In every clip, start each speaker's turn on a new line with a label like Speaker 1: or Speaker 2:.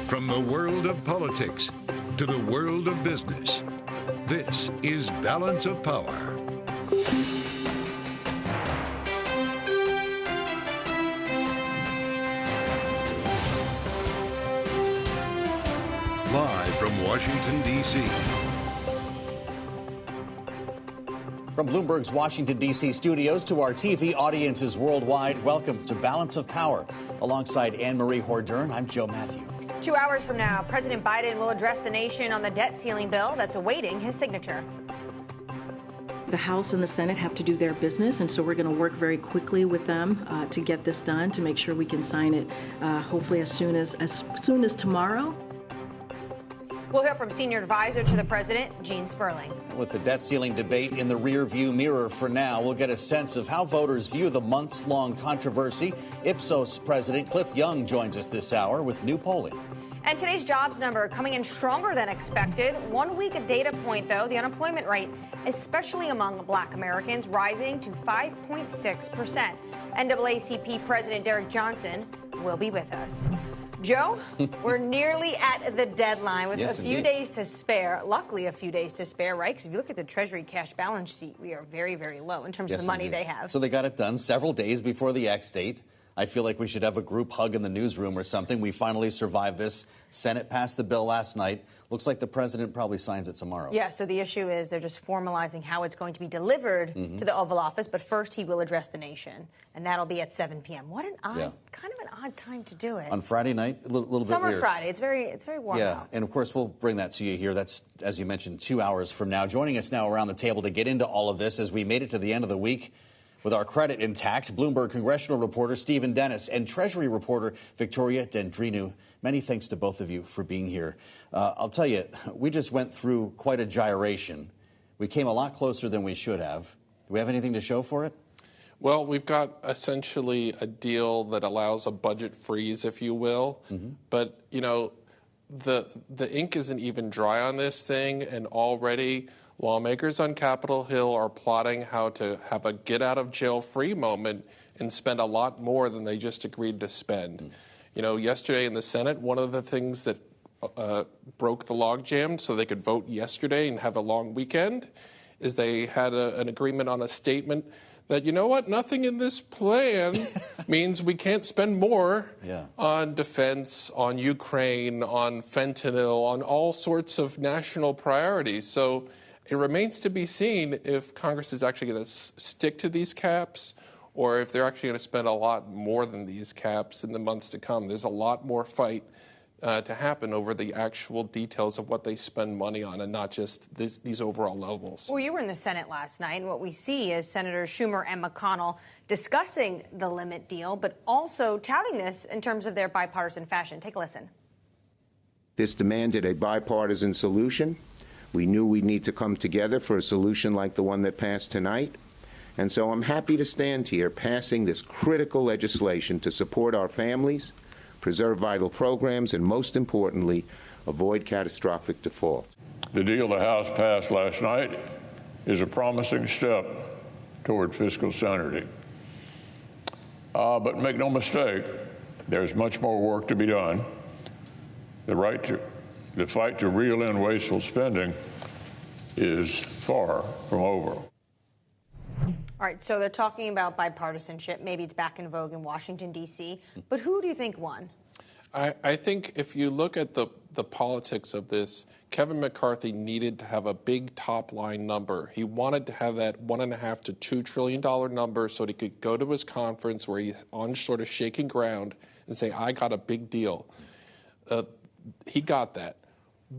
Speaker 1: From the world of politics to the world of business, this is Balance of Power. Live from Washington, D.C.
Speaker 2: From Bloomberg's Washington, D.C. studios to our TV audiences worldwide, welcome to Balance of Power. Alongside Anne-Marie Hordern, I'm Joe Matthew.
Speaker 3: 2 hours from now, President Biden will address the nation on the debt ceiling bill that's awaiting his signature.
Speaker 4: The House and the Senate have to do their business, and so we're going to work very quickly with them to get this done, to make sure we can sign it hopefully as soon as tomorrow.
Speaker 3: We'll hear from senior advisor to the president, Gene Sperling.
Speaker 2: With the debt ceiling debate in the rearview mirror for now, we'll get a sense of how voters view the months-long controversy. Ipsos President Cliff Young joins us this hour with new polling.
Speaker 3: And today's jobs number coming in stronger than expected. 1 week data point, though, the unemployment rate, especially among Black Americans, rising to 5.6%. NAACP President Derek Johnson will be with us. Joe, we're nearly at the deadline with a few days to spare. Luckily, a few days to spare, right? Because if you look at the Treasury cash balance sheet, we are very, very low in terms of the money they have.
Speaker 2: So they got it done several days before the X date. I feel like we should have a group hug in the newsroom or something. We finally survived this. Senate passed the bill last night. Looks like the president probably signs it tomorrow. Yeah,
Speaker 3: so the issue is they're just formalizing how it's going to be delivered to the Oval Office. But first, he will address the nation, and that'll be at 7 p.m. What an odd, kind of an odd time to do it.
Speaker 2: On Friday night, a little bit
Speaker 3: Summer
Speaker 2: weird.
Speaker 3: Friday. It's very warm out.
Speaker 2: And of course, we'll bring that to you here. That's, as you mentioned, 2 hours from now. Joining us now around the table to get into all of this as we made it to the end of the week with our credit intact, Bloomberg congressional reporter Stephen Dennis and Treasury reporter Victoria Dendrinu. Many thanks to both of you for being here. I'll tell you, we just went through quite a gyration. We came a lot closer than we should have. Do we have anything to show for it?
Speaker 5: Well, we've got essentially a deal that allows a budget freeze, if you will. But, you know, the ink isn't even dry on this thing, and already lawmakers on Capitol Hill are plotting how to have a get-out-of-jail-free moment and spend a lot more than they just agreed to spend. You know, yesterday in the Senate, one of the things that broke the logjam so they could vote yesterday and have a long weekend is they had an agreement on a statement that, you know what, nothing in this plan means we can't spend more on defense, on Ukraine, on fentanyl, on all sorts of national priorities. So it remains to be seen if Congress is actually going to stick to these caps or if they're actually going to spend a lot more than these caps in the months to come. There's a lot more fight to happen over the actual details of what they spend money on and not just these overall levels.
Speaker 3: Well, you were in the Senate last night, and what we see is Senators Schumer and McConnell discussing the limit deal, but also touting this in terms of their bipartisan fashion. Take a listen.
Speaker 6: This demanded a bipartisan solution. We knew we'd need to come together for a solution like the one that passed tonight. And so I'm happy to stand here passing this critical legislation to support our families, preserve vital programs, and most importantly, avoid catastrophic default.
Speaker 7: The deal the House passed last night is a promising step toward fiscal sanity. But make no mistake, there's much more work to be done. The fight to reel in wasteful spending is far from over.
Speaker 3: All right, so they're talking about bipartisanship. Maybe it's back in vogue in Washington, D.C. But who do you think won?
Speaker 5: I think if you look at the politics of this, Kevin McCarthy needed to have a big top-line number. He wanted to have that $1.5 to $2 trillion number so that he could go to his conference where he's on sort of shaking ground and say, I got a big deal. He got that.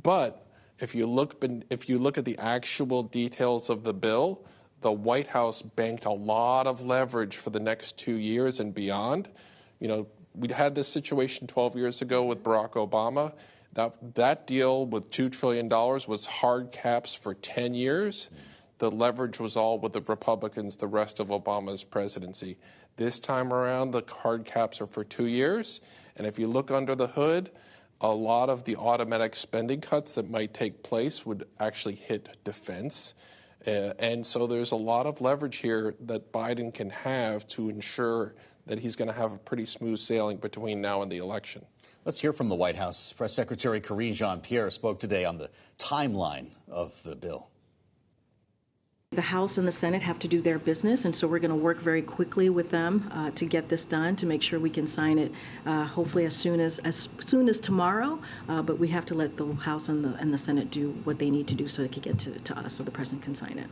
Speaker 5: But if you look at the actual details of the bill, the White House banked a lot of leverage for the next 2 years and beyond. You know, we had this situation 12 years ago with Barack Obama. That deal with $2 trillion was hard caps for 10 years. The leverage was all with the Republicans the rest of Obama's presidency. This time around, the hard caps are for 2 years. And if you look under the hood, a lot of the automatic spending cuts that might take place would actually hit defense. And so there's a lot of leverage here that Biden can have to ensure that he's going to have a pretty smooth sailing between now and the election.
Speaker 2: Let's hear from the White House. Press Secretary Karine Jean-Pierre spoke today on the timeline of the bill.
Speaker 4: The House and the Senate have to do their business, and so we're going to work very quickly with them to get this done, to make sure we can sign it hopefully as soon as tomorrow. But we have to let the House and the Senate do what they need to do so it can get to us, so the President can sign it.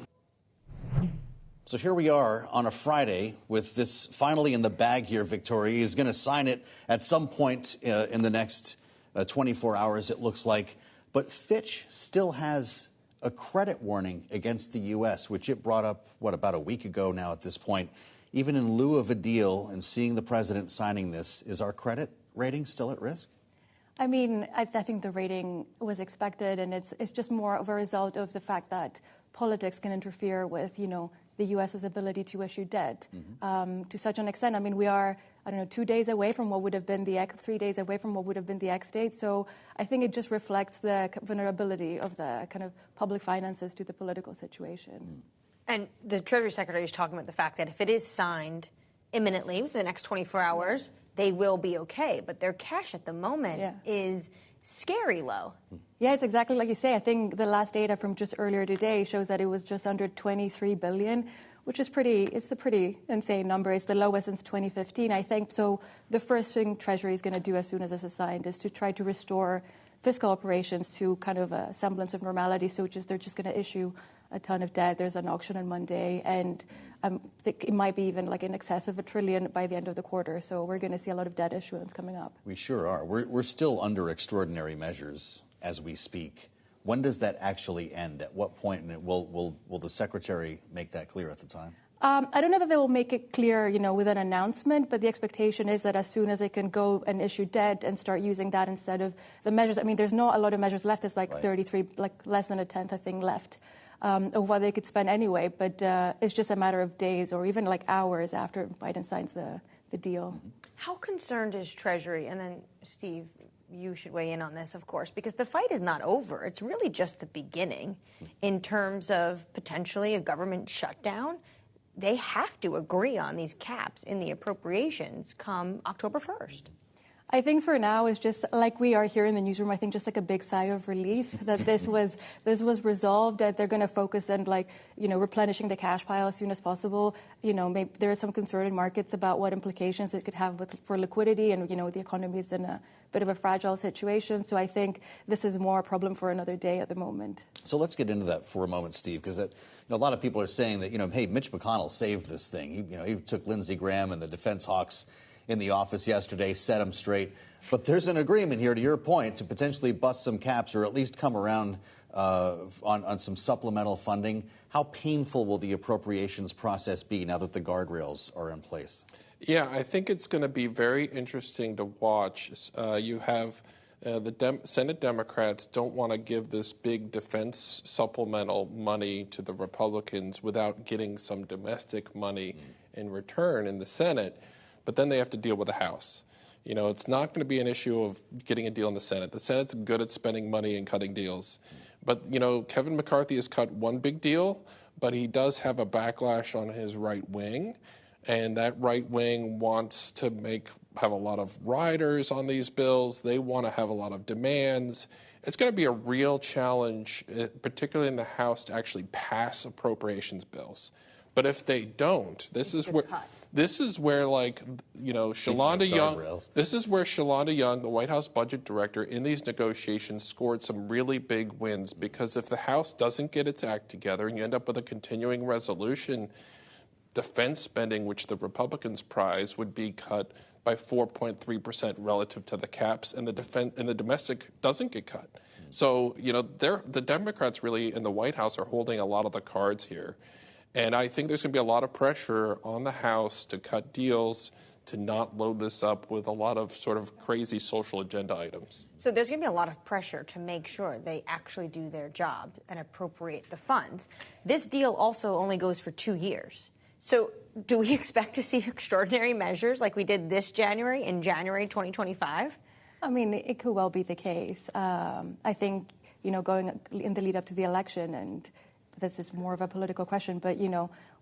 Speaker 2: So here we are on a Friday with this finally in the bag here, Victoria. He's going to sign it at some point in the next 24 hours, it looks like. But Fitch still has a credit warning against the U.S., which it brought up, about a week ago now at this point. Even in lieu of a deal and seeing the president signing this, is our credit rating still at risk?
Speaker 8: I mean, I think the rating was expected, and it's just more of a result of the fact that politics can interfere with, the U.S.'s ability to issue debt to such an extent. I mean, we are, 2 days away from what would have been 3 days away from what would have been the X date. So I think it just reflects the vulnerability of the kind of public finances to the political situation.
Speaker 3: And the Treasury Secretary is talking about the fact that if it is signed imminently within the next 24 hours, they will be okay. But their cash at the moment is scary low.
Speaker 8: Yeah, it's exactly like you say. I think the last data from just earlier today shows that it was just under $23 billion, which is it's a pretty insane number. It's the lowest since 2015, I think. So the first thing Treasury is going to do as soon as this is signed is to try to restore fiscal operations to kind of a semblance of normality. So they're just going to issue a ton of debt. There's an auction on Monday, and it might be even like in excess of $1 trillion by the end of the quarter. So we're going to see a lot of debt issuance coming up.
Speaker 2: We sure are. We're still under extraordinary measures as we speak. When does that actually end? At what point? And will the Secretary make that clear at the time?
Speaker 8: I don't know that they will make it clear, with an announcement, but the expectation is that as soon as they can go and issue debt and start using that instead of the measures. I mean, there's not a lot of measures left. There's like 33, like less than a tenth, I think, left of what they could spend anyway. But it's just a matter of days or even like hours after Biden signs the deal.
Speaker 3: How concerned is Treasury? And then, Steve, you should weigh in on this, of course, because the fight is not over. It's really just the beginning in terms of potentially a government shutdown. They have to agree on these caps in the appropriations come October 1st.
Speaker 8: I think for now it's just like we are here in the newsroom. I think just like a big sigh of relief that this was resolved. That they're going to focus on replenishing the cash pile as soon as possible. Maybe there is some concern in markets about what implications it could have for liquidity, and the economy is in a bit of a fragile situation. So I think this is more a problem for another day at the moment.
Speaker 2: So let's get into that for a moment, Steve, because a lot of people are saying that hey, Mitch McConnell saved this thing. He took Lindsey Graham and the defense hawks in the office yesterday, set them straight. But there's an agreement here, to your point, to potentially bust some caps or at least come around on some supplemental funding. How painful will the appropriations process be now that the guardrails are in place?
Speaker 5: Yeah, I think it's going to be very interesting to watch. You have the Senate Democrats don't want to give this big defense supplemental money to the Republicans without getting some domestic money in return in the Senate. But then they have to deal with the House. It's not going to be an issue of getting a deal in the Senate. The Senate's good at spending money and cutting deals. But, Kevin McCarthy has cut one big deal, but he does have a backlash on his right wing. And that right wing wants to have a lot of riders on these bills. They want to have a lot of demands. It's going to be a real challenge, particularly in the House, to actually pass appropriations bills. But if they don't, this is where Shalonda Young, this is where Shalonda Young, the White House budget director, in these negotiations scored some really big wins, because if the House doesn't get its act together and you end up with a continuing resolution, defense spending, which the Republicans prize, would be cut by 4.3% relative to the caps, and the domestic doesn't get cut. So, the Democrats really in the White House are holding a lot of the cards here. And I think there's going to be a lot of pressure on the House to cut deals, to not load this up with a lot of sort of crazy social agenda items.
Speaker 3: So there's going to be a lot of pressure to make sure they actually do their job and appropriate the funds. This deal also only goes for 2 years. So do we expect to see extraordinary measures like we did this January in January 2025?
Speaker 8: I mean, it could well be the case. I think, going in the lead up to the election, and this is more of a political question, but,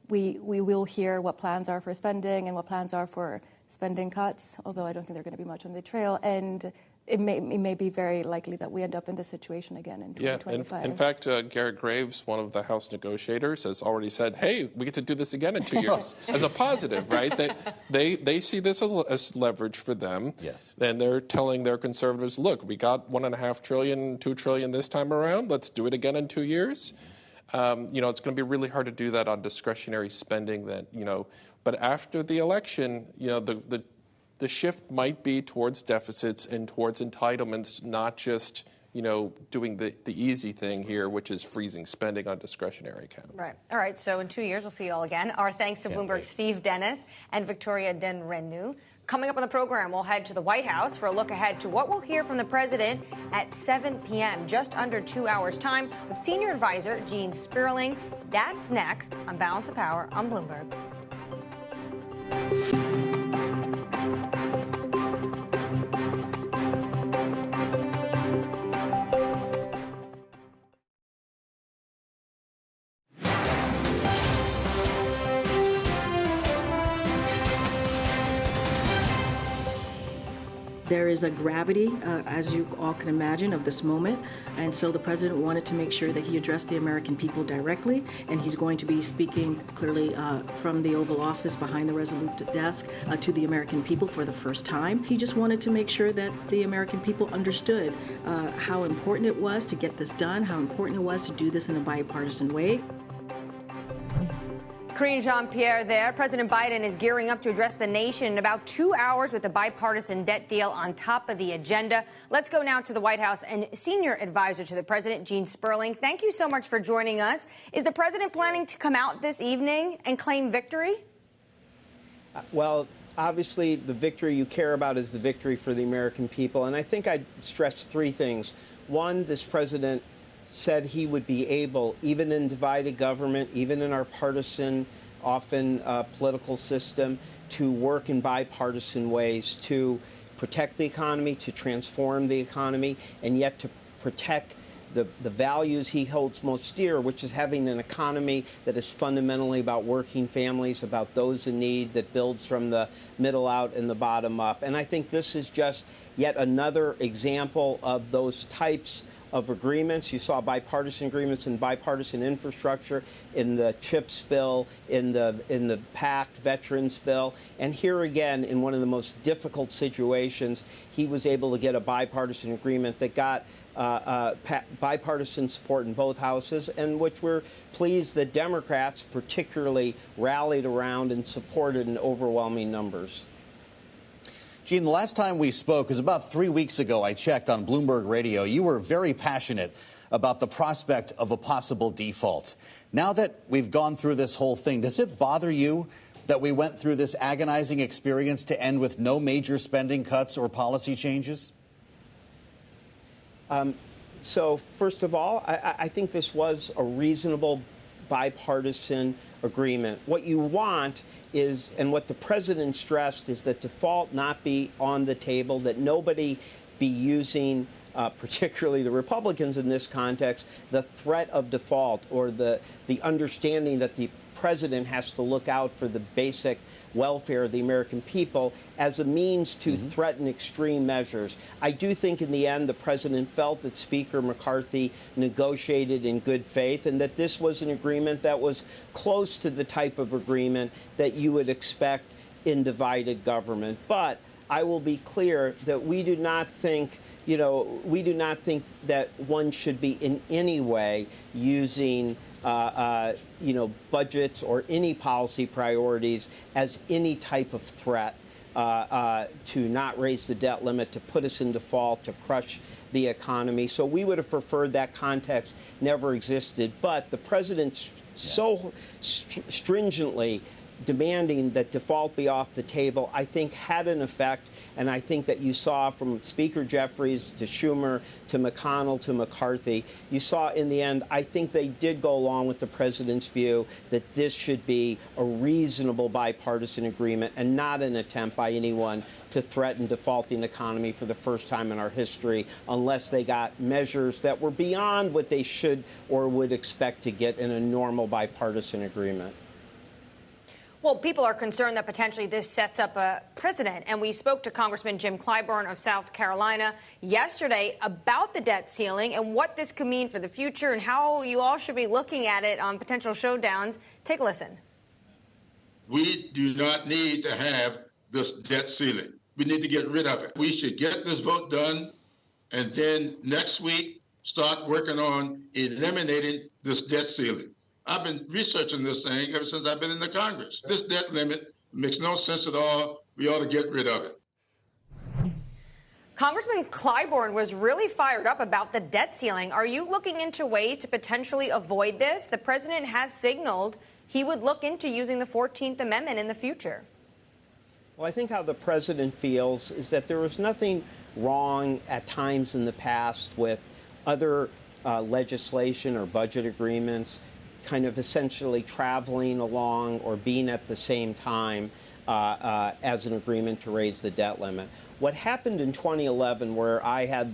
Speaker 8: we will hear what plans are for spending and what plans are for spending cuts, although I don't think they're going to be much on the trail. And it may be very likely that we end up in this situation again in 2025.
Speaker 5: Yeah, in fact, Garrett Graves, one of the House negotiators, has already said, hey, we get to do this again in 2 years, as a positive, right? They see this as leverage for them.
Speaker 2: Yes.
Speaker 5: And they're telling their conservatives, look, we got $1.5 trillion, $2 trillion this time around. Let's do it again in 2 years. It's going to be really hard to do that on discretionary spending but after the election, the shift might be towards deficits and towards entitlements, not just, doing the easy thing here, which is freezing spending on discretionary accounts.
Speaker 3: Right. All right. So in 2 years, we'll see you all again. Our thanks to Bloomberg's Steve Dennis and Victoria Denrenu. Coming up on the program, we'll head to the White House for a look ahead to what we'll hear from the president at 7 p.m., just under 2 hours' time, with senior advisor Gene Sperling. That's next on Balance of Power on Bloomberg.
Speaker 4: There is a gravity, as you all can imagine, of this moment. And so the president wanted to make sure that he addressed the American people directly. And he's going to be speaking clearly from the Oval Office behind the Resolute desk to the American people for the first time. He just wanted to make sure that the American people understood how important it was to get this done, how important it was to do this in a bipartisan way.
Speaker 3: Karine Jean-Pierre there. President Biden is gearing up to address the nation in about 2 hours with a bipartisan debt deal on top of the agenda. Let's go now to the White House and senior advisor to the president, Gene Sperling. Thank you so much for joining us. Is the president planning to come out this evening and claim victory?
Speaker 9: Well, obviously, the victory you care about is the victory for the American people. And I think I'd stress three things. One, this president said he would be able, even in divided government, even in our partisan, often political system, to work in bipartisan ways to protect the economy, to transform the economy, and yet to protect the values he holds most dear, which is having an economy that is fundamentally about working families, about those in need, that builds from the middle out and the bottom up. And I think this is just yet another example of those types of agreements. You saw bipartisan agreements in bipartisan infrastructure, in the CHIPS bill, in the PACT veterans bill. And here again, in one of the most difficult situations, he was able to get a bipartisan agreement that got bipartisan support in both houses, and which we're pleased that Democrats particularly rallied around and supported in overwhelming numbers.
Speaker 2: Gene, the last time we spoke was about 3 weeks ago. I checked on Bloomberg Radio. You were very passionate about the prospect of a possible default. Now that we've gone through this whole thing, does it bother you that we went through this agonizing experience to end with no major spending cuts or policy changes?
Speaker 9: So first of all, I think this was a reasonable bipartisan agreement. What you want is, and what the president stressed, is that default not be on the table, that nobody be using, particularly the Republicans in this context, the threat of default or the understanding that the president has to look out for the basic welfare of the American people as a means to threaten extreme measures. I do think in the end the president felt that Speaker McCarthy negotiated in good faith and that this was an agreement that was close to the type of agreement that you would expect in divided government. But I will be clear that we do not think that one should be in any way using budgets or any policy priorities as any type of threat to not raise the debt limit, to put us in default, to crush the economy. So we would have preferred that context never existed. But the president so stringently demanding that default be off the table, I think had an effect. And I think that you saw from Speaker Jeffries to Schumer to McConnell to McCarthy, you saw in the end, I think they did go along with the president's view that this should be a reasonable bipartisan agreement and not an attempt by anyone to threaten defaulting the economy for the first time in our history unless they got measures that were beyond what they should or would expect to get in a normal bipartisan agreement.
Speaker 3: Well, people are concerned that potentially this sets up a precedent. And we spoke to Congressman Jim Clyburn of South Carolina yesterday about the debt ceiling and what this could mean for the future and how you all should be looking at it on potential showdowns. Take a listen.
Speaker 10: We do not need to have this debt ceiling. We need to get rid of it. We should get this vote done and then next week start working on eliminating this debt ceiling. I've been researching this thing ever since I've been in the Congress. This debt limit makes no sense at all. We ought to get rid of it.
Speaker 3: Congressman Clyburn was really fired up about the debt ceiling. Are you looking into ways to potentially avoid this? The president has signaled he would look into using the 14th Amendment in the future.
Speaker 9: Well, I think how the president feels is that there was nothing wrong at times in the past with other legislation or budget agreements kind of essentially traveling along or being at the same time as an agreement to raise the debt limit. What happened in 2011, where I had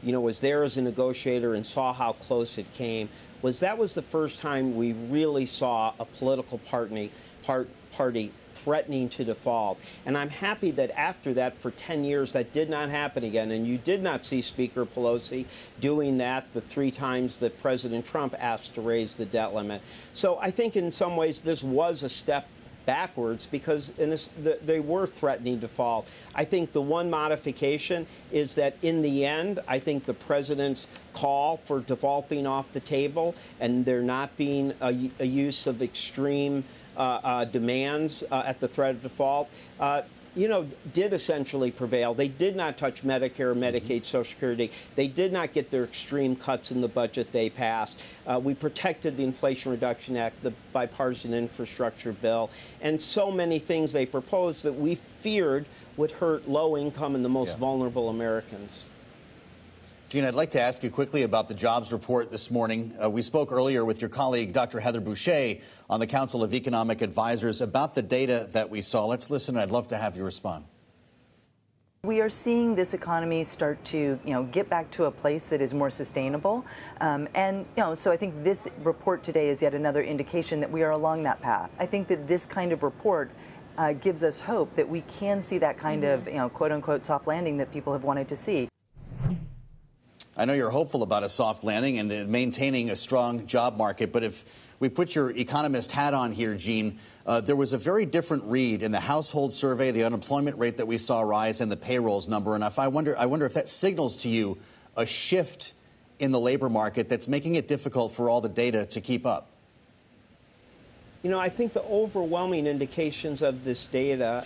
Speaker 9: was there as a negotiator and saw how close it came, that was the first time we really saw a political party threatening to default. And I'm happy that after that, for 10 years, that did not happen again. And you did not see Speaker Pelosi doing that the 3 times that President Trump asked to raise the debt limit. So I think in some ways this was a step backwards because they were threatening default. I think the one modification is that in the end, I think the president's call for default being off the table and there not being a use of extreme demands at the threat of default, did essentially prevail. They did not touch Medicare, Medicaid, Social Security. They did not get their extreme cuts in the budget they passed. We protected the Inflation Reduction Act, the bipartisan infrastructure bill, and so many things they proposed that we feared would hurt low-income and the most vulnerable Americans.
Speaker 2: Gene, I'd like to ask you quickly about the jobs report this morning. We spoke earlier with your colleague, Dr. Heather Boucher, on the Council of Economic Advisors about the data that we saw. Let's listen. I'd love to have you respond.
Speaker 11: We are seeing this economy start to, get back to a place that is more sustainable. So I think this report today is yet another indication that we are along that path. I think that this kind of report gives us hope that we can see that kind of, quote unquote, soft landing that people have wanted to see.
Speaker 2: I know you're hopeful about a soft landing and maintaining a strong job market, but if we put your economist hat on here, Gene, there was a very different read in the household survey, the unemployment rate that we saw rise, and the payrolls number. And I wonder if that signals to you a shift in the labor market that's making it difficult for all the data to keep up.
Speaker 9: I think the overwhelming indications of this data,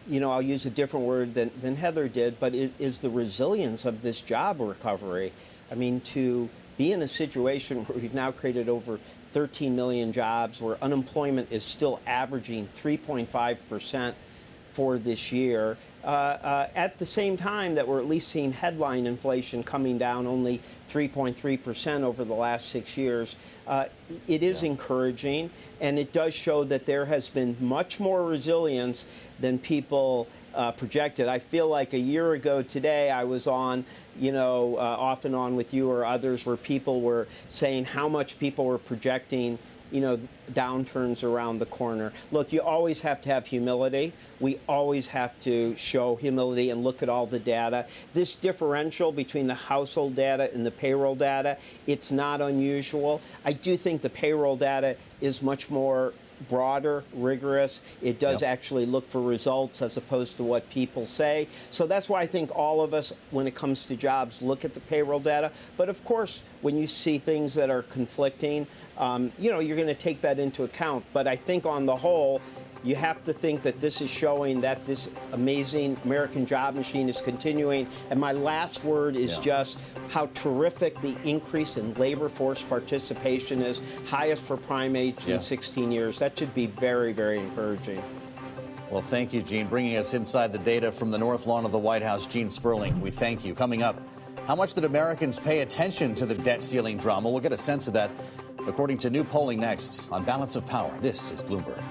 Speaker 9: I'll use a different word than Heather did, but it is the resilience of this job recovery. I mean, to be in a situation where we've now created over 13 million jobs, where unemployment is still averaging 3.5% for this year, at the same time that we're at least seeing headline inflation coming down only 3.3% over the last 6 years, it is encouraging, and it does show that there has been much more resilience than people projected. I feel like a year ago today I was on, off and on with you or others, where people were saying how much people were projecting downturns around the corner. Look, you always have to have humility. We always have to show humility and look at all the data. This differential between the household data and the payroll data, it's not unusual. I do think the payroll data is much more broader, rigorous. It does actually look for results as opposed to what people say. So that's why I think all of us, when it comes to jobs, look at the payroll data. But of course, when you see things that are conflicting, you're going to take that into account. But I think on the whole, you have to think that this is showing that this amazing American job machine is continuing. And my last word is just how terrific the increase in labor force participation is, highest for prime age in 16 years. That should be very, very encouraging.
Speaker 2: Well, thank you, Gene. Bringing us inside the data from the North Lawn of the White House, Gene Sperling. We thank you. Coming up, how much did Americans pay attention to the debt ceiling drama? We'll get a sense of that according to new polling next on Balance of Power. This is Bloomberg.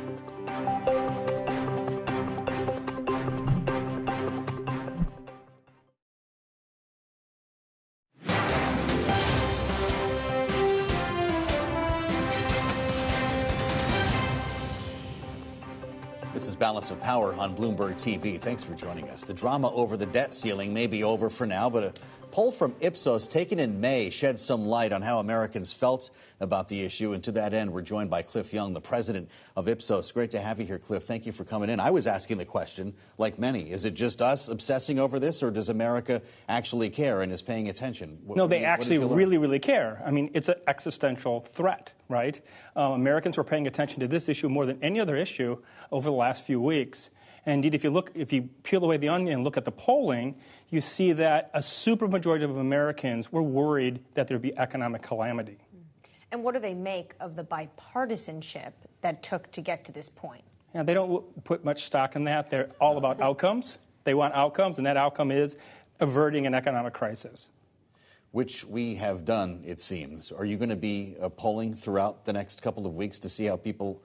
Speaker 2: is Balance of Power on Bloomberg TV. Thanks for joining us. The drama over the debt ceiling may be over for now, but a poll from Ipsos taken in May sheds some light on how Americans felt about the issue. And to that end, we're joined by Cliff Young, the president of Ipsos. Great to have you here, Cliff. Thank you for coming in. I was asking the question, like many, is it just us obsessing over this, or does America actually care and is paying attention?
Speaker 12: No, they actually really, really care. I mean, it's an existential threat, right? Americans were paying attention to this issue more than any other issue over the last few weeks. And indeed, if you peel away the onion and look at the polling, you see that a supermajority of Americans were worried that there'd be economic calamity.
Speaker 3: And what do they make of the bipartisanship that took to get to this point?
Speaker 12: Yeah, they don't put much stock in that. They're all about outcomes. They want outcomes, and that outcome is averting an economic crisis.
Speaker 2: Which we have done, it seems. Are you going to be polling throughout the next couple of weeks to see how people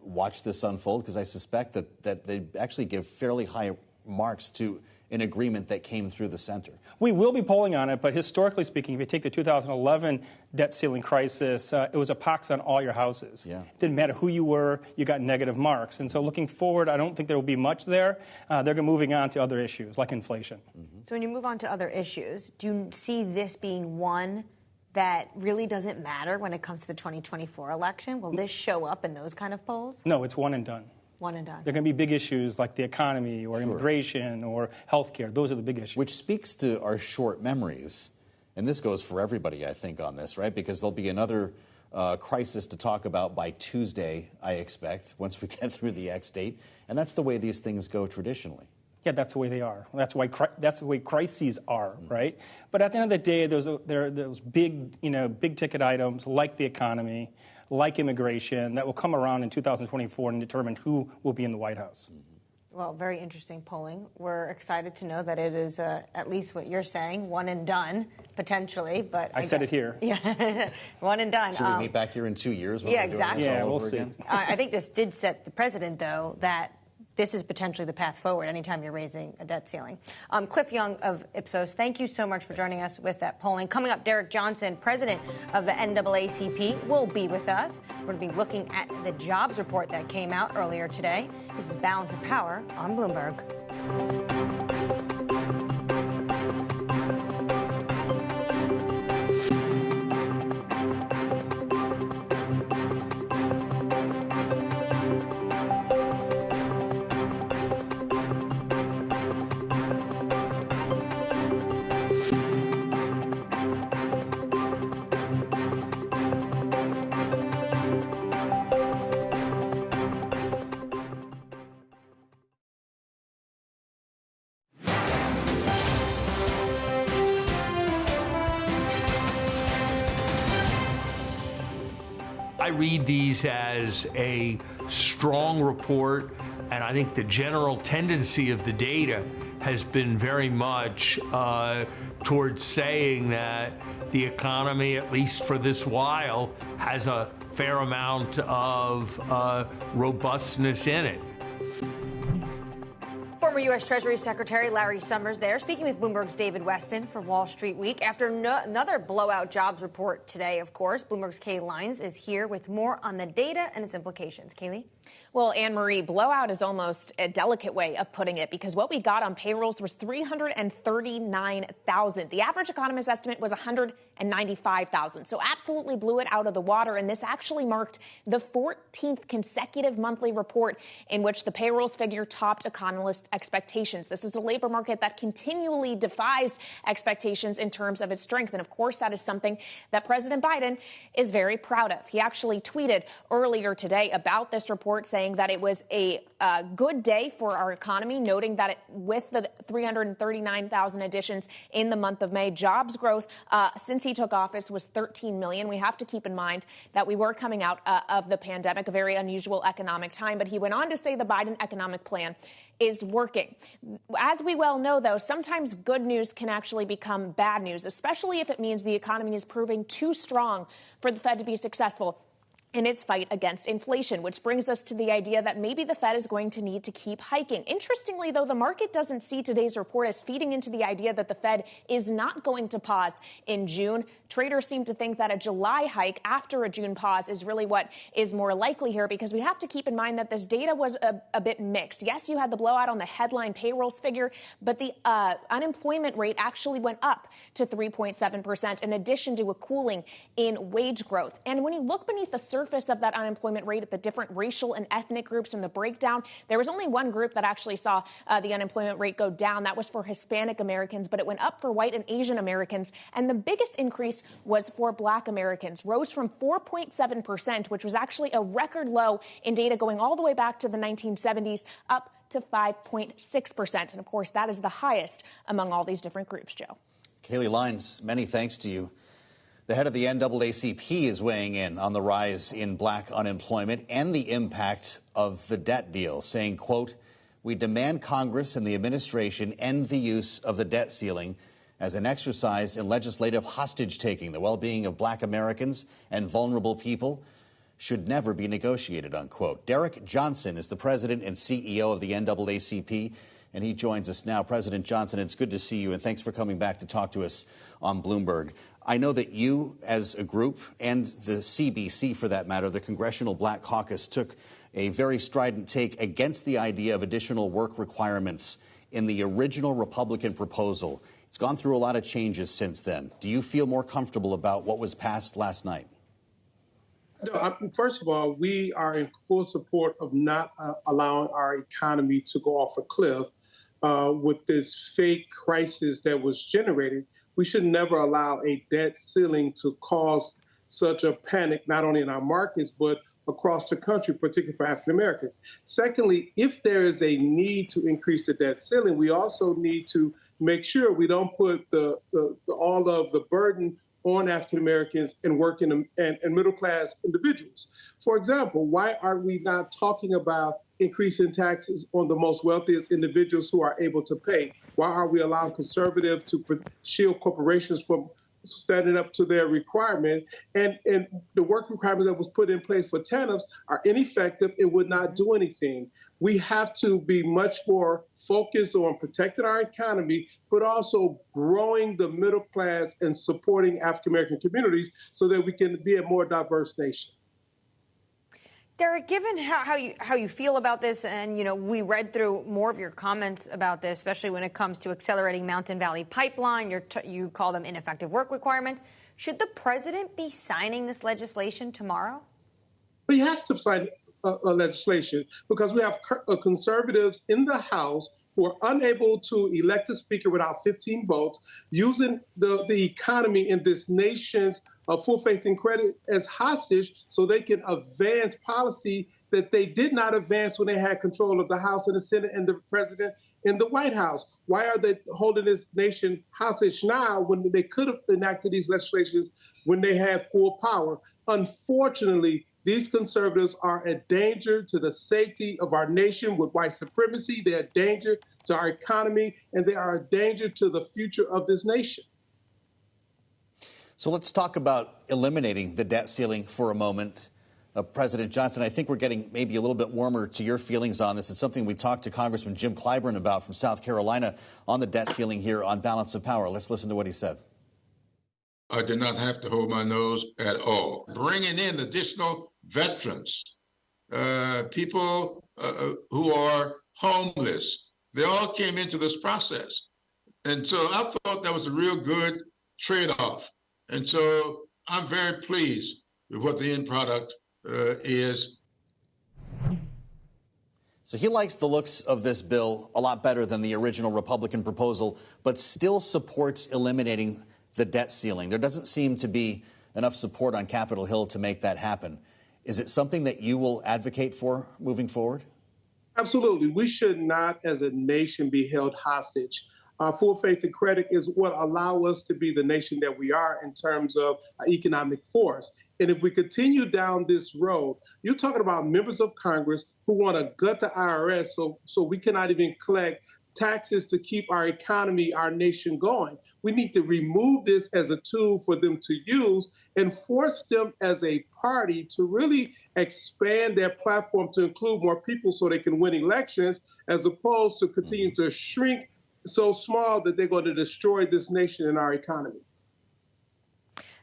Speaker 2: watch this unfold? Because I suspect that they actually give fairly high marks to an agreement that came through the center.
Speaker 12: We will be polling on it, but historically speaking, if you take the 2011 debt ceiling crisis, it was a pox on all your houses.
Speaker 2: Yeah.
Speaker 12: It didn't matter who you were, you got negative marks. And so looking forward, I don't think there will be much there. They're moving on to other issues like inflation.
Speaker 2: Mm-hmm.
Speaker 3: So when you move on to other issues, do you see this being one that really doesn't matter when it comes to the 2024 election? Will this show up in those kind of polls?
Speaker 12: No, it's one and done.
Speaker 3: One and done.
Speaker 12: There are going to be big issues like the economy or immigration or healthcare. Those are the big issues.
Speaker 2: Which speaks to our short memories. And this goes for everybody, I think, on this, right? Because there'll be another crisis to talk about by Tuesday, I expect, once we get through the X date. And that's the way these things go traditionally.
Speaker 12: Yeah, that's the way they are. That's the way crises are, right? But at the end of the day, there are those big, big ticket items like the economy, like immigration, that will come around in 2024 and determine who will be in the White House.
Speaker 3: Well, very interesting polling. We're excited to know that it is at least what you're saying, one and done, potentially. But
Speaker 12: I said it here.
Speaker 3: Yeah, one and done.
Speaker 2: Should we meet back here in 2 years? When
Speaker 3: yeah,
Speaker 2: we're
Speaker 3: exactly.
Speaker 2: Doing this all
Speaker 12: we'll
Speaker 2: over
Speaker 12: see.
Speaker 2: Again?
Speaker 3: I think this did set the precedent, though, that this is potentially the path forward anytime you're raising a debt ceiling. Cliff Young of Ipsos, thank you so much for joining us with that polling. Coming up, Derek Johnson, president of the NAACP, will be with us. We're going to be looking at the jobs report that came out earlier today. This is Balance of Power on Bloomberg.
Speaker 13: I read these as a strong report, and I think the general tendency of the data has been very much towards saying that the economy, at least for this while, has a fair amount of robustness in it.
Speaker 3: Former U.S. Treasury Secretary Larry Summers there, speaking with Bloomberg's David Weston for Wall Street Week. After another blowout jobs report today, of course, Bloomberg's Kaylee Lyons is here with more on the data and its implications. Kaylee?
Speaker 14: Well, Anne-Marie, blowout is almost a delicate way of putting it, because what we got on payrolls was 339,000. The average economist estimate was 195,000. So absolutely blew it out of the water. And this actually marked the 14th consecutive monthly report in which the payrolls figure topped economist expectations. This is a labor market that continually defies expectations in terms of its strength. And of course, that is something that President Biden is very proud of. He actually tweeted earlier today about this report, saying that it was a good day for our economy, noting that with the 339,000 additions in the month of May, jobs growth since he took office was 13 million. We have to keep in mind that we were coming out of the pandemic, a very unusual economic time. But he went on to say the Biden economic plan is working. As we well know, though, sometimes good news can actually become bad news, especially if it means the economy is proving too strong for the Fed to be successful. in its fight against inflation, which brings us to the idea that maybe the Fed is going to need to keep hiking. Interestingly, though, the market doesn't see today's report as feeding into the idea that the Fed is not going to pause in June. Traders seem to think that a July hike after a June pause is really what is more likely here, because we have to keep in mind that this data was a bit mixed. Yes, you had the blowout on the headline payrolls figure, but the unemployment rate actually went up to 3.7% in addition to a cooling in wage growth. And when you look beneath the surface of that unemployment rate at the different racial and ethnic groups in the breakdown, there was only one group that actually saw the unemployment rate go down. That was for Hispanic Americans, but it went up for white and Asian Americans. And the biggest increase was for Black Americans, rose from 4.7%, which was actually a record low in data going all the way back to the 1970s, up to 5.6%. And of course, that is the highest among all these different groups, Joe.
Speaker 2: Kaylee Lyons, many thanks to you. The head of the NAACP is weighing in on the rise in black unemployment and the impact of the debt deal, saying, quote, "We demand Congress and the administration end the use of the debt ceiling as an exercise in legislative hostage-taking. The well-being of black Americans and vulnerable people should never be negotiated," unquote. Derek Johnson is the president and CEO of the NAACP, and he joins us now. President Johnson, it's good to see you, and thanks for coming back to talk to us on Bloomberg. I know that you, as a group, and the CBC, for that matter, the Congressional Black Caucus, took a very strident take against the idea of additional work requirements in the original Republican proposal. It's gone through a lot of changes since then. Do you feel more comfortable about what was passed last night?
Speaker 15: No, first of all, we are in full support of not allowing our economy to go off a cliff with this fake crisis that was generated. We should never allow a debt ceiling to cause such a panic, not only in our markets, but across the country, particularly for African Americans. Secondly, if there is a need to increase the debt ceiling, we also need to make sure we don't put all of the burden on African Americans and working and middle class individuals. For example, why are we not talking about increasing taxes on the most wealthiest individuals who are able to pay? Why are we allowing conservatives to shield corporations from standing up to their requirement? And the work requirements that was put in place for TANFs are ineffective and would not do anything. We have to be much more focused on protecting our economy, but also growing the middle class and supporting African American communities so that we can be a more diverse nation.
Speaker 3: Derek, given how you feel about this, and we read through more of your comments about this, especially when it comes to accelerating Mountain Valley Pipeline, you call them ineffective work requirements. Should the president be signing this legislation tomorrow?
Speaker 15: He has to sign legislation because we have conservatives in the House who are unable to elect a speaker without 15 votes, using the economy in this nation's full faith and credit as hostage so they can advance policy that they did not advance when they had control of the House and the Senate and the president in the White House. Why are they holding this nation hostage now when they could have enacted these legislations when they had full power? Unfortunately, these conservatives are a danger to the safety of our nation with white supremacy. They are a danger to our economy, and they are a danger to the future of this nation.
Speaker 2: So let's talk about eliminating the debt ceiling for a moment. President Johnson, I think we're getting maybe a little bit warmer to your feelings on this. It's something we talked to Congressman Jim Clyburn about from South Carolina on the debt ceiling here on Balance of Power. Let's listen to what he said.
Speaker 10: I did not have to hold my nose at all. Bringing in additional veterans, people who are homeless, they all came into this process. And so I thought that was a real good trade-off. And so I'm very pleased with what the end product is.
Speaker 2: So he likes the looks of this bill a lot better than the original Republican proposal, but still supports eliminating the debt ceiling. There doesn't seem to be enough support on Capitol Hill to make that happen. Is it something that you will advocate for moving forward?
Speaker 15: Absolutely. We should not, as a nation, be held hostage. Full faith and credit is what allow us to be the nation that we are in terms of economic force. And if we continue down this road, you're talking about members of Congress who want to gut the IRS so we cannot even collect taxes to keep our economy, our nation going. We need to remove this as a tool for them to use and force them as a party to really expand their platform to include more people so they can win elections, as opposed to continue to shrink so small that they're going to destroy this nation and our economy.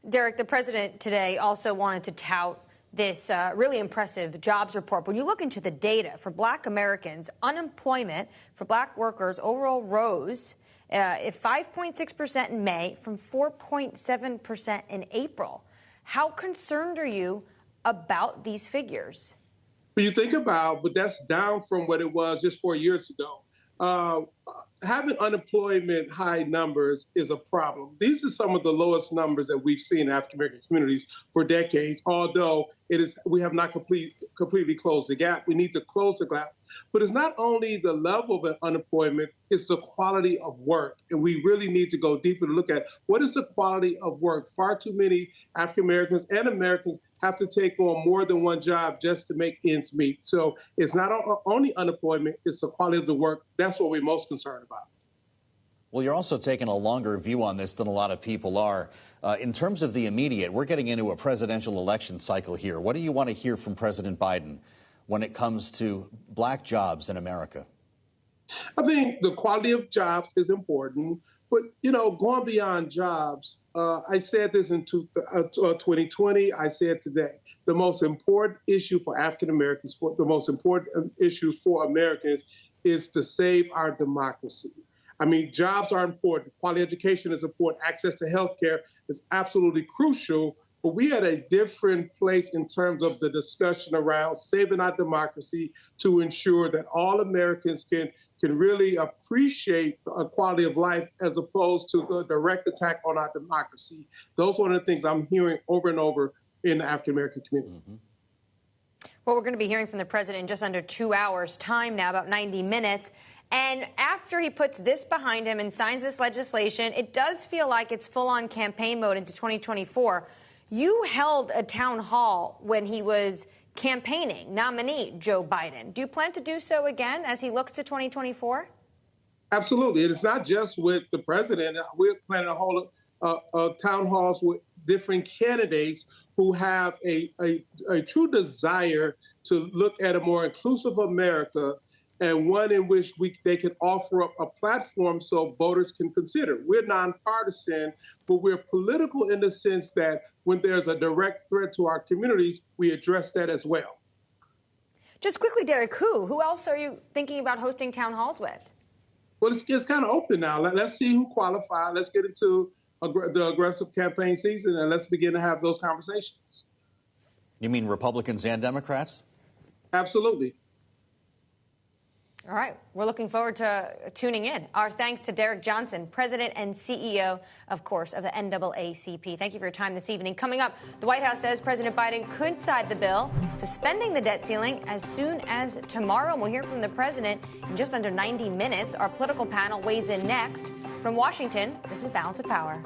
Speaker 3: Derek, the president today also wanted to tout this really impressive jobs report. When you look into the data for Black Americans, unemployment for Black workers overall rose 5.6% in May from 4.7% in April. How concerned are you about these figures?
Speaker 15: But you think about, but that's down from what it was just 4 years ago. Having unemployment high numbers is a problem. These are some of the lowest numbers that we've seen in African American communities for decades, although we have not completely closed the gap. We need to close the gap. But it's not only the level of unemployment, it's the quality of work. And we really need to go deeper to look at what is the quality of work. Far too many African Americans and Americans have to take on more than one job just to make ends meet. So it's not only unemployment, it's the quality of the work. That's what we're most concerned about.
Speaker 2: Well, you're also taking a longer view on this than a lot of people are. In terms of the immediate, we're getting into a presidential election cycle here. What do you want to hear from President Biden when it comes to Black jobs in America?
Speaker 15: I think the quality of jobs is important. But, you know, going beyond jobs, I said this in 2020, I said today, the most important issue for African Americans, the most important issue for Americans is to save our democracy. I mean, jobs are important. Quality education is important. Access to health care is absolutely crucial. But we at a different place in terms of the discussion around saving our democracy to ensure that all Americans can really appreciate a quality of life as opposed to the direct attack on our democracy. Those are one of the things I'm hearing over and over in the African American community.
Speaker 2: Mm-hmm.
Speaker 3: Well, we're going to be hearing from the president in just under 2 hours' time now, about 90 minutes. And after he puts this behind him and signs this legislation, it does feel like it's full-on campaign mode into 2024. You held a town hall when he was campaigning nominee Joe Biden. Do you plan to do so again as he looks to 2024?
Speaker 15: Absolutely. It's not just with the president. We're planning to hold town halls with different candidates who have a true desire to look at a more inclusive America, and one in which they can offer up a platform so voters can consider. We're nonpartisan, but we're political in the sense that when there's a direct threat to our communities, we address that as well.
Speaker 3: Just quickly, Derek, who else are you thinking about hosting town halls with?
Speaker 15: Well, it's kind of open now. Let's see who qualifies. Let's get into the aggressive campaign season, and let's begin to have those conversations.
Speaker 2: You mean Republicans and Democrats?
Speaker 15: Absolutely.
Speaker 3: All right. We're looking forward to tuning in. Our thanks to Derek Johnson, President and CEO, of course, of the NAACP. Thank you for your time this evening. Coming up, the White House says President Biden could sign the bill, suspending the debt ceiling as soon as tomorrow. And we'll hear from the president in just under 90 minutes. Our political panel weighs in next. From Washington, this is Balance of Power.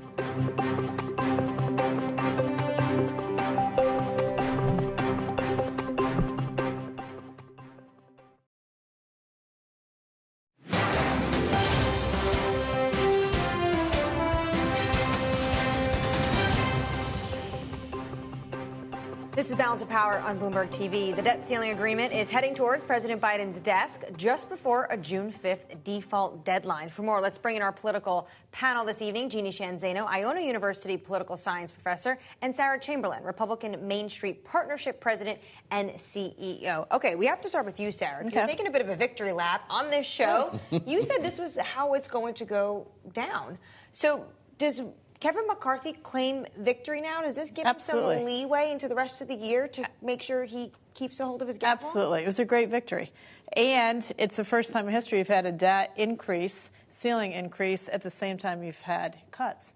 Speaker 3: This is Balance of Power on Bloomberg TV. The debt ceiling agreement is heading towards President Biden's desk just before a June 5th default deadline. For more, let's bring in our political panel this evening. Jeannie Shanzano, Iona University political science professor, and Sarah Chamberlain, Republican Main Street Partnership President and CEO. Okay, we have to start with you, Sarah.
Speaker 16: Okay.
Speaker 3: You're taking a bit of a victory lap on this show. Yes. You said this was how it's going to go down. So does Kevin McCarthy claim victory now? Does this give him some leeway into the rest of the year to make sure he keeps a hold of his gavel?
Speaker 16: Absolutely. It was a great victory. And it's the first time in history you've had a debt increase, ceiling increase, at the same time you've had cuts.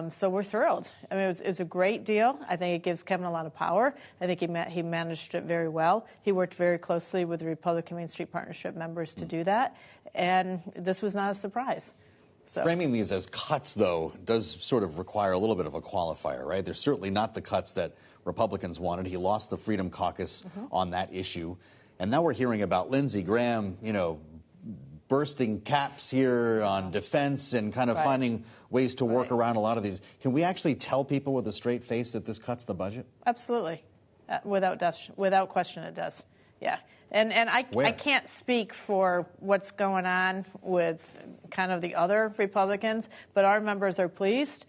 Speaker 16: So we're thrilled. I mean, it was a great deal. I think it gives Kevin a lot of power. I think he managed it very well. He worked very closely with the Republican Main Street Partnership members to do that. And this was not a surprise. So.
Speaker 2: Framing these as cuts, though, does sort of require a little bit of a qualifier, right? They're certainly not the cuts that Republicans wanted. He lost the Freedom Caucus on that issue. And now we're hearing about Lindsey Graham, bursting caps here on defense and kind of finding ways to work around a lot of these. Can we actually tell people with a straight face that this cuts the budget?
Speaker 16: Absolutely. Without question, it does. Yeah. And I can't speak for what's going on with kind of the other Republicans, but our members are pleased.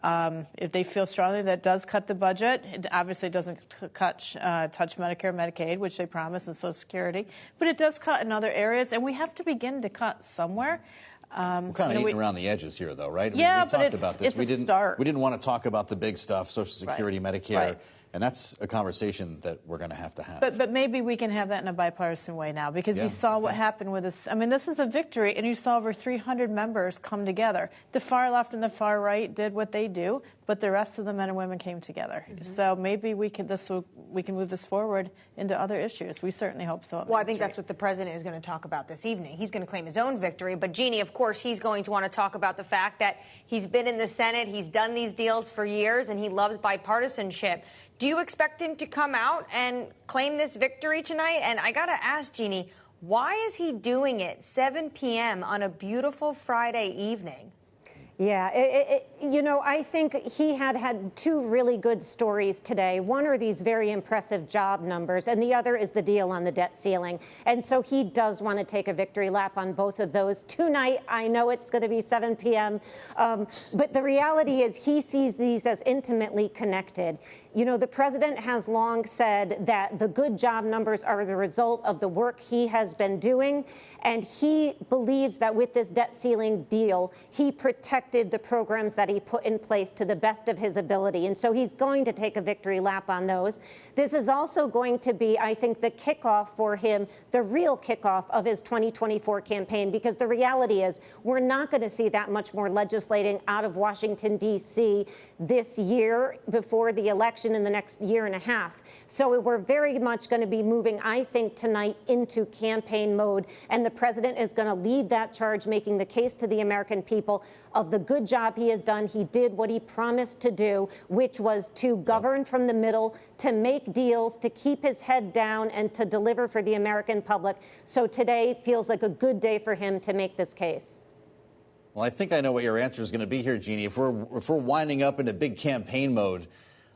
Speaker 16: If they feel strongly that does cut the budget, it obviously doesn't touch Medicare, Medicaid, which they promised, and Social Security, but it does cut in other areas, and we have to begin to cut somewhere.
Speaker 2: We're kind of eating around the edges here, though, right?
Speaker 16: Yeah,
Speaker 2: we talked about this.
Speaker 16: It's a start.
Speaker 2: We didn't want to talk about the big stuff, Social Security, Medicare.
Speaker 16: Right.
Speaker 2: And that's a conversation that we're going to have.
Speaker 16: But maybe we can have that in a bipartisan way now, because you saw what happened with this. I mean, this is a victory, and you saw over 300 members come together. The far left and the far right did what they do, but the rest of the men and women came together. So maybe we can move this forward into other issues. We certainly hope so.
Speaker 3: Well, I think that's what the president is going to talk about this evening. He's going to claim his own victory. But, Jeannie, of course, he's going to want to talk about the fact that he's been in the Senate, he's done these deals for years, and he loves bipartisanship. Do you expect him to come out and claim this victory tonight? And I got to ask, Jeannie, why is he doing it 7 p.m. on a beautiful Friday evening?
Speaker 17: Yeah, I think he had two really good stories today. One are these very impressive job numbers, and the other is the deal on the debt ceiling. And so he does want to take a victory lap on both of those. Tonight, I know it's going to be 7 p.m., but the reality is he sees these as intimately connected. You know, the president has long said that the good job numbers are the result of the work he has been doing, and he believes that with this debt ceiling deal, he protected the programs that he put in place to the best of his ability. And so he's going to take a victory lap on those. This is also going to be, I think, the kickoff for him, the real kickoff of his 2024 campaign, because the reality is we're not going to see that much more legislating out of Washington, D.C. this year before the election in the next year and a half. So we're very much going to be moving, I think, tonight into campaign mode. And the president is going to lead that charge, making the case to the American people of the good job he has done. He did what he promised to do, which was to govern from the middle, to make deals, to keep his head down, and to deliver for the American public. So today feels like a good day for him to make this case.
Speaker 2: Well, I think I know what your answer is going to be here, Jeannie. If we're winding up into big campaign mode,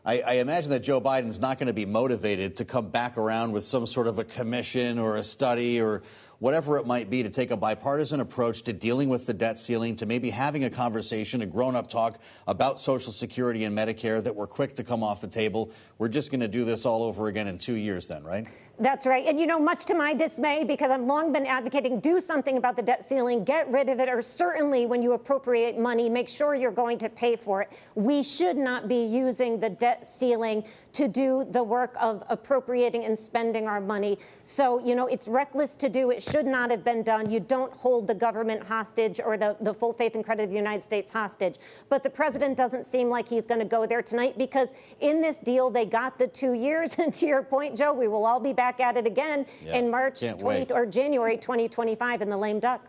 Speaker 2: I imagine that Joe Biden's not going to be motivated to come back around with some sort of a commission or a study or whatever it might be to take a bipartisan approach to dealing with the debt ceiling, to maybe having a conversation, a grown-up talk about Social Security and Medicare that were quick to come off the table. We're just going to do this all over again in 2 years then, right?
Speaker 17: That's right. And, you know, much to my dismay, because I've long been advocating do something about the debt ceiling, get rid of it, or certainly when you appropriate money, make sure you're going to pay for it. We should not be using the debt ceiling to do the work of appropriating and spending our money. So, you know, it's reckless to do. It should not have been done. You don't hold the government hostage or the full faith and credit of the United States hostage. But the president doesn't seem like he's going to go there tonight, because in this deal, they got the 2 years. And to your point, Joe, we will all be back at it again in March or January 2025 in the lame duck.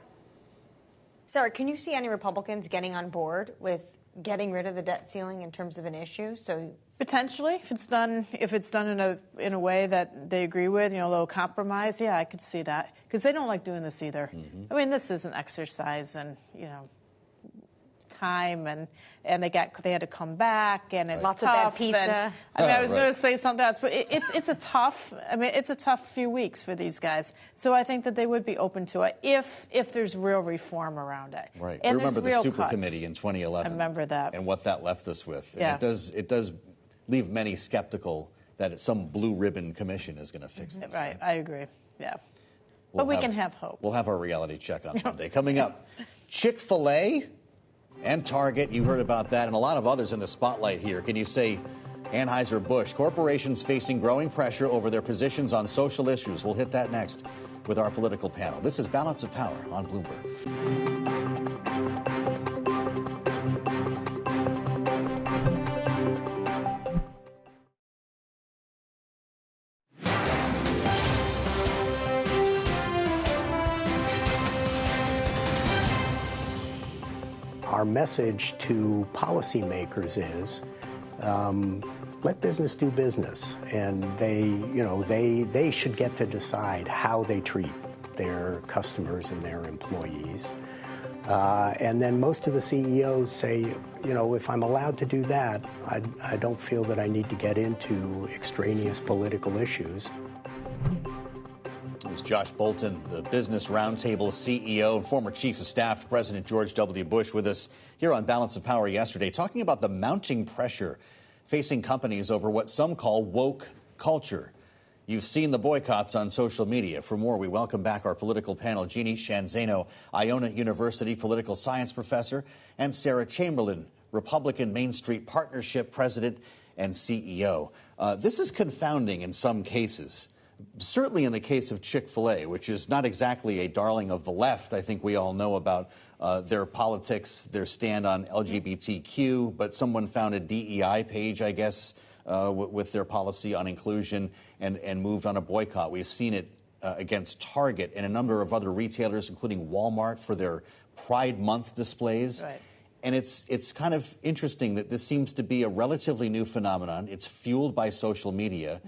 Speaker 3: Sarah, can you see any Republicans getting on board with getting rid of the debt ceiling in terms of an issue? So
Speaker 16: potentially, if it's done in a way that they agree with, you know, a little compromise, yeah, I could see that, because they don't like doing this either. I mean, this is an exercise and, you know, time, and they had to come back, and it's
Speaker 3: lots
Speaker 16: tough,
Speaker 3: of bad pizza.
Speaker 16: And, I mean, I was going to say something else, but it's a tough few weeks for these guys. So I think that they would be open to it if there's real reform around it.
Speaker 2: Right.
Speaker 16: And
Speaker 2: we remember the super
Speaker 16: cuts.
Speaker 2: committee in 2011.
Speaker 16: I remember that.
Speaker 2: And what that left us with.
Speaker 16: Yeah.
Speaker 2: And it does leave many skeptical that some blue ribbon commission is going to fix this.
Speaker 16: Right. I agree. Yeah. But we can have hope.
Speaker 2: We'll have our reality check on Monday. Coming up, Chick-fil-A and Target, you heard about that, and a lot of others in the spotlight here. Can you say Anheuser-Busch? Corporations facing growing pressure over their positions on social issues. We'll hit that next with our political panel. This is Balance of Power on Bloomberg.
Speaker 18: Our message to policymakers is let business do business, and they should get to decide how they treat their customers and their employees. And then most of the CEOs say, you know, if I'm allowed to do that, I don't feel that I need to get into extraneous political issues.
Speaker 2: It was Josh Bolten, the Business Roundtable CEO and former Chief of Staff to President George W. Bush, with us here on Balance of Power yesterday, talking about the mounting pressure facing companies over what some call woke culture. You've seen the boycotts on social media. For more, we welcome back our political panel, Jeannie Shanzano, Iona University political science professor, and Sarah Chamberlain, Republican Main Street Partnership president and CEO. This is confounding in some cases, certainly in the case of Chick-fil-A, which is not exactly a darling of the left. I think we all know about their politics, their stand on LGBTQ, but someone found a DEI page, I guess, with their policy on inclusion and moved on a boycott. We've seen it against Target and a number of other retailers, including Walmart, for their Pride Month displays.
Speaker 16: Right.
Speaker 2: And it's kind of interesting that this seems to be a relatively new phenomenon. It's fueled by social media.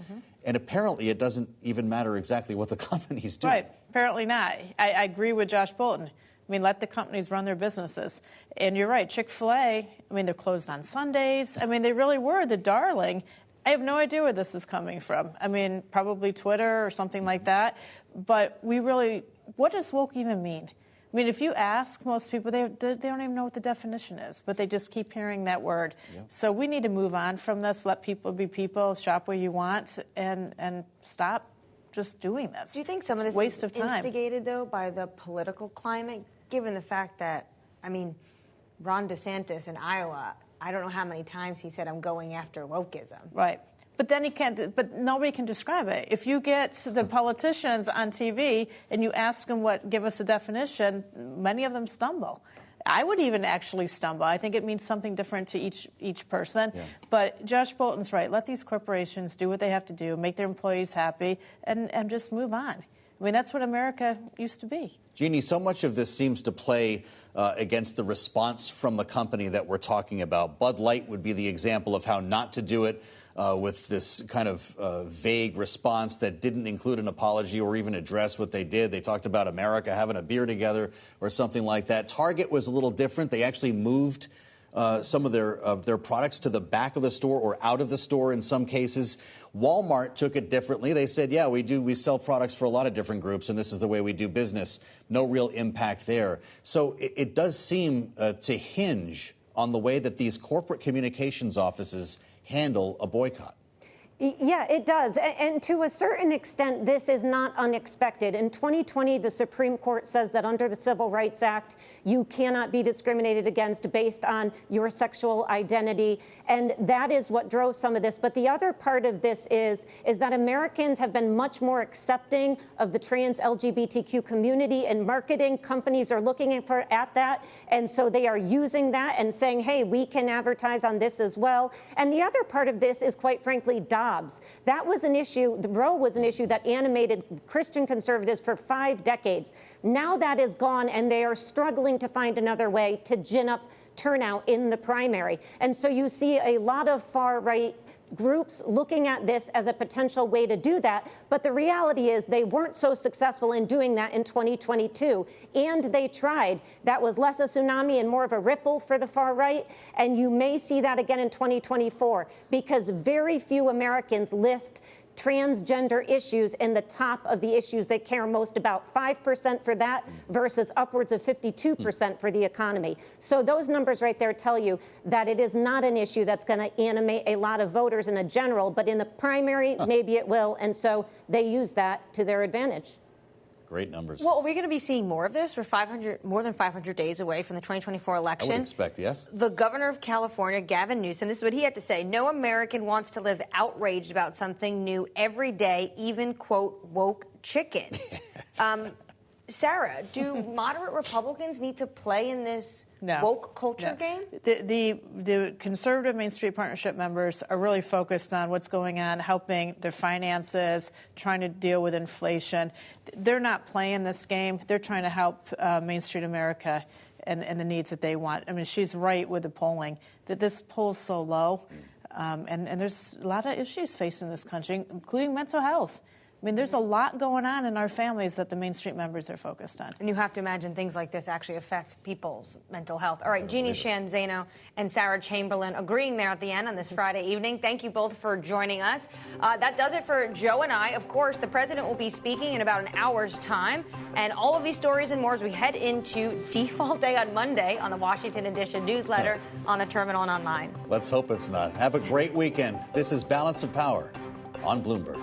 Speaker 2: And apparently it doesn't even matter exactly what the companies do.
Speaker 16: Right. Apparently not. I agree with Josh Bolten. I mean, let the companies run their businesses. And you're right, Chick-fil-A, I mean, they're closed on Sundays. I mean, they really were the darling. I have no idea where this is coming from. I mean, probably Twitter or something like that. But what does woke even mean? I mean, if you ask most people, they don't even know what the definition is, but they just keep hearing that word. Yeah. So we need to move on from this, let people be people, shop where you want, and stop just doing this.
Speaker 3: Do you think some of this
Speaker 16: waste
Speaker 3: is
Speaker 16: of time.
Speaker 3: Instigated, though, by the political climate, given the fact that, I mean, Ron DeSantis in Iowa, I don't know how many times he said, I'm going after wokeism.
Speaker 16: Right. But then he can't. But nobody can describe it. If you get the politicians on TV and you ask them give us a definition, many of them stumble. I would even actually stumble. I think it means something different to each person. Yeah. But Josh Bolten's right. Let these corporations do what they have to do, make their employees happy, and just move on. I mean, that's what America used to be.
Speaker 2: Jeannie, so much of this seems to play against the response from the company that we're talking about. Bud Light would be the example of how not to do it. With this kind of vague response that didn't include an apology or even address what they did. They talked about America having a beer together or something like that. Target was a little different. They actually moved some of their products to the back of the store or out of the store in some cases. Walmart took it differently. They said, yeah, we sell products for a lot of different groups, and this is the way we do business. No real impact there. So it does seem to hinge on the way that these corporate communications offices handle a boycott.
Speaker 17: Yeah, it does. And to a certain extent, this is not unexpected. In 2020, the Supreme Court says that under the Civil Rights Act, you cannot be discriminated against based on your sexual identity. And that is what drove some of this. But the other part of this is that Americans have been much more accepting of the trans LGBTQ community, and marketing companies are looking at that. And so they are using that and saying, hey, we can advertise on this as well. And the other part of this is, quite frankly, that was an issue. The Roe was an issue that animated Christian conservatives for 5 decades. Now that is gone, and they are struggling to find another way to gin up turnout in the primary. And so you see a lot of far-right groups looking at this as a potential way to do that. But the reality is they weren't so successful in doing that in 2022. And they tried. That was less a tsunami and more of a ripple for the far right. And you may see that again in 2024, because very few Americans list transgender issues in the top of the issues they care most about. 5% for that versus upwards of 52% for the economy. So those numbers right there tell you that it is not an issue that's going to animate a lot of voters in a general, but in the primary, maybe it will. And so they use that to their advantage.
Speaker 2: Great numbers.
Speaker 3: Well, are we going to be seeing more of this? We're more than 500 days away from the 2024 election.
Speaker 2: I would expect, yes.
Speaker 3: The governor of California, Gavin Newsom, this is what he had to say. No American wants to live outraged about something new every day, even, quote, woke chicken. Sarah, do moderate Republicans need to play in this woke culture game?
Speaker 16: The conservative Main Street Partnership members are really focused on what's going on, helping their finances, trying to deal with inflation. They're not playing this game. They're trying to help Main Street America and the needs that they want. I mean, she's right with the polling, that this poll's so low. And there's a lot of issues facing this country, including mental health. I mean, there's a lot going on in our families that the Main Street members are focused on.
Speaker 3: And you have to imagine things like this actually affect people's mental health. All right, Jeannie Shanzano and Sarah Chamberlain agreeing there at the end on this Friday evening. Thank you both for joining us. That does it for Joe and I. Of course, the president will be speaking in about an hour's time. And all of these stories and more as we head into Default Day on Monday on the Washington Edition newsletter, on the terminal and online.
Speaker 2: Let's hope it's not. Have a great weekend. This is Balance of Power on Bloomberg.